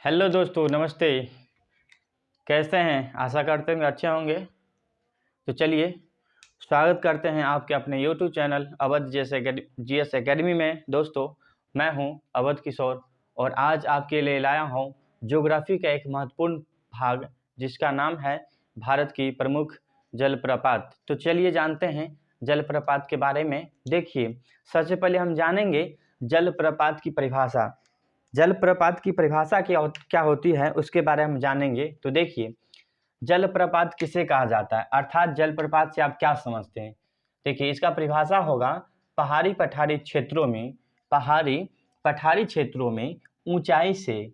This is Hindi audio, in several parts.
हेलो दोस्तों, नमस्ते। कैसे हैं? आशा करते हैं अच्छे होंगे। तो चलिए स्वागत करते हैं आपके अपने YouTube channel Awadh GS academy में। दोस्तों, मैं हूं अवध किशोर और आज आपके लिए लाया हूं ज्योग्राफी का एक महत्वपूर्ण भाग जिसका नाम है भारत की प्रमुख जलप्रपात। तो चलिए जानते हैं जलप्रपात के बारे में। देखिए, सबसे पहले हम जानेंगे जलप्रपात की परिभाषा। जलप्रपात की परिभाषा क्या होती है उसके बारे में हम जानेंगे। तो देखिए, जलप्रपात किसे कहा जाता है, अर्थात जलप्रपात से आप क्या समझते हैं। देखिए, इसका परिभाषा होगा पहाड़ी पठारी क्षेत्रों में ऊंचाई से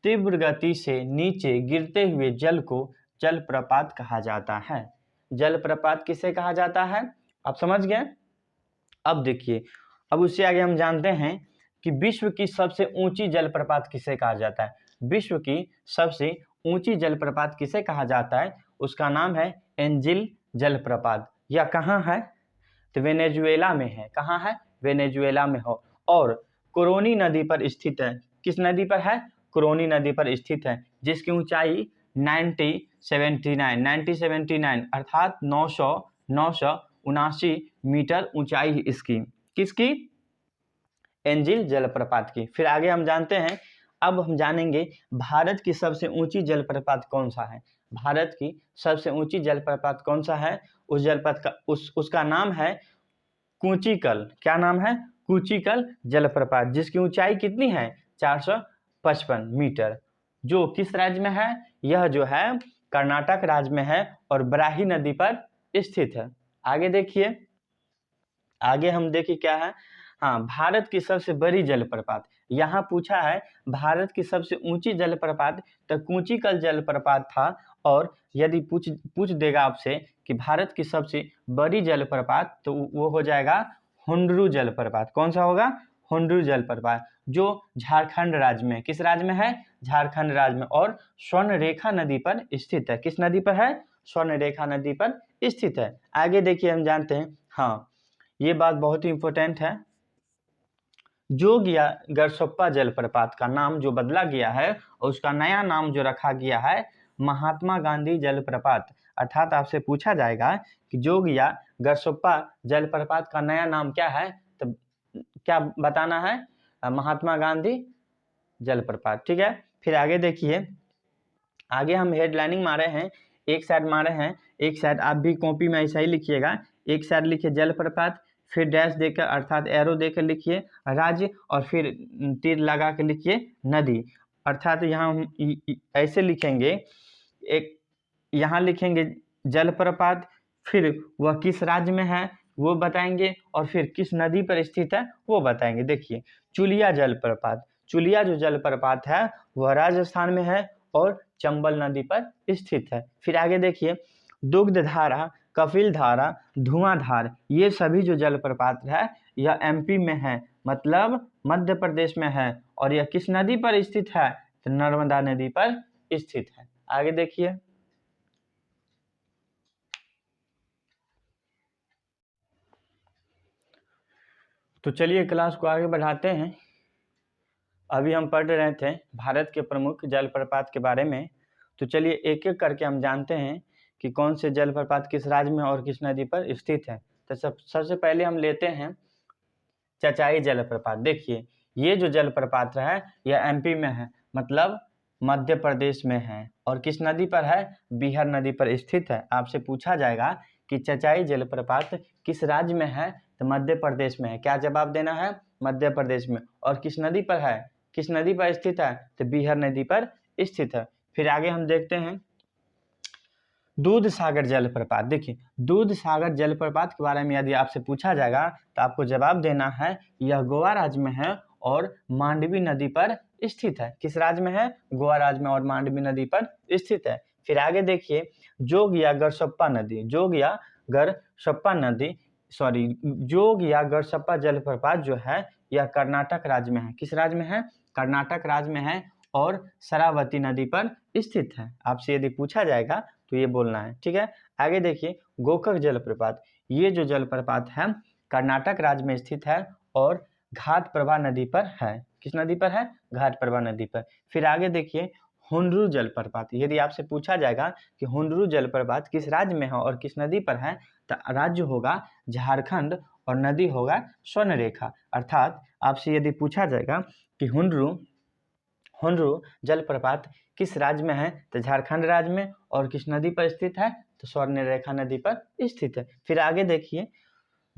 तीव्र गति से नीचे गिरते हुए जल को जलप्रपात कहा जाता है। जलप्रपात किसे कहा जाता है, आप समझ गए। अब देखिए, अब उससे आगे हम जानते हैं कि विश्व की सबसे ऊंची जलप्रपात किसे कहा जाता है। विश्व की सबसे ऊंची जलप्रपात किसे कहा जाता है, उसका नाम है एंजिल जलप्रपात। यह कहाँ है, तो वेनेजुएला में है। कहाँ है, वेनेजुएला में हो और कोरोनी नदी पर स्थित है। किस नदी पर है, कोरोनी नदी पर स्थित है, जिसकी ऊंचाई 9079 अर्थात 979 मीटर ऊंचाई है इसकी। किसकी, एंजिल जलप्रपात की। फिर आगे हम जानते हैं, अब हम जानेंगे भारत की सबसे ऊंची जलप्रपात कौन सा है। भारत की सबसे ऊंची जलप्रपात कौन सा है, उस जलप्रपात का उसका नाम है कूचिकल। क्या नाम है, कूचिकल जलप्रपात, जिसकी ऊंचाई कितनी है, 455 मीटर। जो किस राज्य में है, यह जो है कर्नाटक राज्य में है और बराही नदी पर स्थित है। आगे देखिए, आगे हम देखिए क्या है। हाँ, भारत की सबसे बड़ी जलप्रपात। यहाँ पूछा है भारत की सबसे ऊंची जलप्रपात, तो कूचिकल जलप्रपात था। और यदि पूछ देगा आपसे कि भारत की सबसे बड़ी जलप्रपात, तो वो हो जाएगा हुंडरू जलप्रपात। कौन सा होगा, हुंडरू जलप्रपात, जो झारखंड राज्य में, किस राज्य में है, झारखंड राज्य में, और स्वर्णरेखा नदी पर स्थित है। किस नदी पर है, स्वर्णरेखा नदी पर स्थित है। आगे देखिए, हम जानते हैं, हाँ ये बात बहुत ही इंपॉर्टेंट है, जोग या गरसोप्पा जलप्रपात का नाम जो बदला गया है और उसका नया नाम जो रखा गया है महात्मा गांधी जलप्रपात। अर्थात आपसे पूछा जाएगा कि जोग या गरसोप्पा जलप्रपात का नया नाम क्या है, तो क्या बताना है, महात्मा गांधी जलप्रपात। ठीक है, फिर आगे देखिए, आगे हम हेडलाइनिंग मारे हैं, एक साइड मारे हैं, एक साइड आप भी कॉपी में ऐसा ही लिखिएगा। एक साइड लिखिए जलप्रपात, फिर डैश देकर अर्थात एरो देकर लिखिए राज्य, और फिर तीर लगा के लिखिए नदी। अर्थात यहाँ हम ऐसे लिखेंगे, एक यहाँ लिखेंगे जलप्रपात, फिर वह किस राज्य में है वो बताएंगे, और फिर किस नदी पर स्थित है वो बताएंगे। देखिए, चुलिया जलप्रपात, चुलिया जो जलप्रपात है वह राजस्थान में है और चंबल नदी पर स्थित है। फिर आगे देखिए, दुग्धधारा, कपिलधारा, धुआंधार, ये सभी जो जलप्रपात है यह एमपी में है, मतलब मध्य प्रदेश में है। और यह किस नदी पर स्थित है, तो नर्मदा नदी पर स्थित है। आगे देखिए, तो चलिए क्लास को आगे बढ़ाते हैं। अभी हम पढ़ रहे थे भारत के प्रमुख जलप्रपात के बारे में। तो चलिए एक एक करके हम जानते हैं कि कौन से जलप्रपात किस राज्य में और किस नदी पर स्थित है। तो सबसे पहले हम लेते हैं चचाई जलप्रपात। देखिए, ये जो जलप्रपात है यह एमपी में है, मतलब मध्य प्रदेश में है, और किस नदी पर है, बिहार नदी पर स्थित है। आपसे पूछा जाएगा कि चचाई जलप्रपात किस राज्य में है, तो मध्य प्रदेश में है। क्या जवाब देना है, मध्य प्रदेश में। और किस नदी पर है, किस नदी पर स्थित है, तो बिहार नदी पर स्थित है। फिर आगे हम देखते हैं दूध सागर जलप्रपात। देखिए, दूध सागर जलप्रपात के बारे में यदि आपसे पूछा जाएगा तो आपको जवाब देना है यह गोवा राज्य में है और मांडवी नदी पर स्थित है। किस राज्य में है, गोवा राज्य में और मांडवी नदी पर स्थित है। फिर आगे देखिए, जोग या गरसप्पा नदी, जोग या गरसप्पा जलप्रपात जो है यह कर्नाटक राज्य में है। किस राज्य में है, कर्नाटक राज्य में है और शरावती नदी पर स्थित है। आपसे यदि पूछा जाएगा तो ये बोलना है। ठीक है, आगे देखिए, गोकक जलप्रपात, ये जो जलप्रपात है कर्नाटक राज्य में स्थित है और घाटप्रभा नदी पर है। किस नदी पर है? घाटप्रभा नदी पर। फिर आगे देखिए हुंडरू जलप्रपात। यदि आपसे पूछा जाएगा कि हुंडरू जलप्रपात किस राज्य में है और किस नदी पर है, तो राज्य होगा झारखंड और नदी होगा स्वर्णरेखा। अर्थात आपसे यदि पूछा जाएगा कि हुंडरू जलप्रपात किस राज्य में है, तो झारखंड राज्य में, और किस नदी पर स्थित है, तो स्वर्णरेखा नदी पर स्थित है। फिर आगे देखिए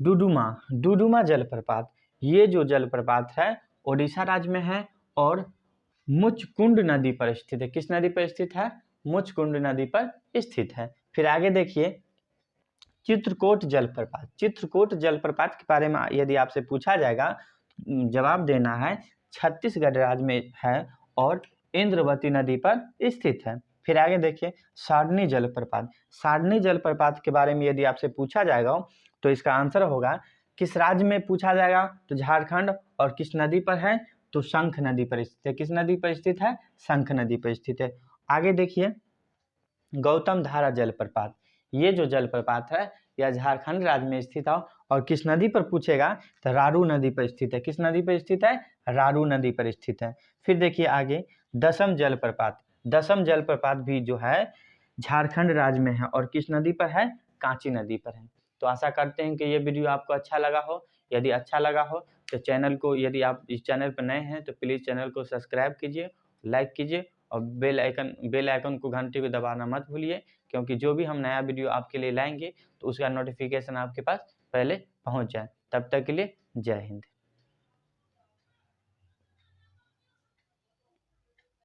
डुडुमा जलप्रपात। ये जो जलप्रपात है ओडिशा राज्य में है और मुचकुंड नदी पर स्थित है। किस नदी पर स्थित है? मुचकुंड नदी पर स्थित है। फिर आगे देखिए चित्रकूट जलप्रपात। चित्रकूट जलप्रपात के बारे में यदि आपसे पूछा जाएगा, जवाब देना है छत्तीसगढ़ राज्य में है और इंद्रवती नदी पर स्थित है। फिर आगे देखिए सारनी जलप्रपात। सारनी जलप्रपात के बारे में यदि आपसे पूछा जाएगा तो इसका आंसर होगा, किस राज्य में पूछा जाएगा, तो झारखंड, और किस नदी पर है, तो शंख नदी पर स्थित है। किस नदी पर स्थित है? शंख नदी पर स्थित है। आगे देखिए गौतम धारा जलप्रपात। ये जो जलप्रपात है यह झारखंड राज्य में स्थित है और किस नदी पर पूछेगा, तो रारू नदी पर स्थित है। किस नदी पर स्थित है? रारू नदी पर स्थित है। फिर देखिए आगे दसम जलप्रपात। दसम जलप्रपात भी जो है झारखंड राज्य में है और किस नदी पर है? कांची नदी पर है। तो आशा करते हैं कि ये वीडियो आपको अच्छा लगा हो। यदि अच्छा लगा हो तो चैनल को, यदि आप इस चैनल पर नए हैं तो प्लीज़ चैनल को सब्सक्राइब कीजिए, लाइक कीजिए और बेल आइकन को घंटी को दबाना मत भूलिए, क्योंकि जो भी हम नया वीडियो आपके लिए लाएंगे तो उसका नोटिफिकेशन आपके पास पहले पहुंच जाए। तब तक के लिए जय हिंद।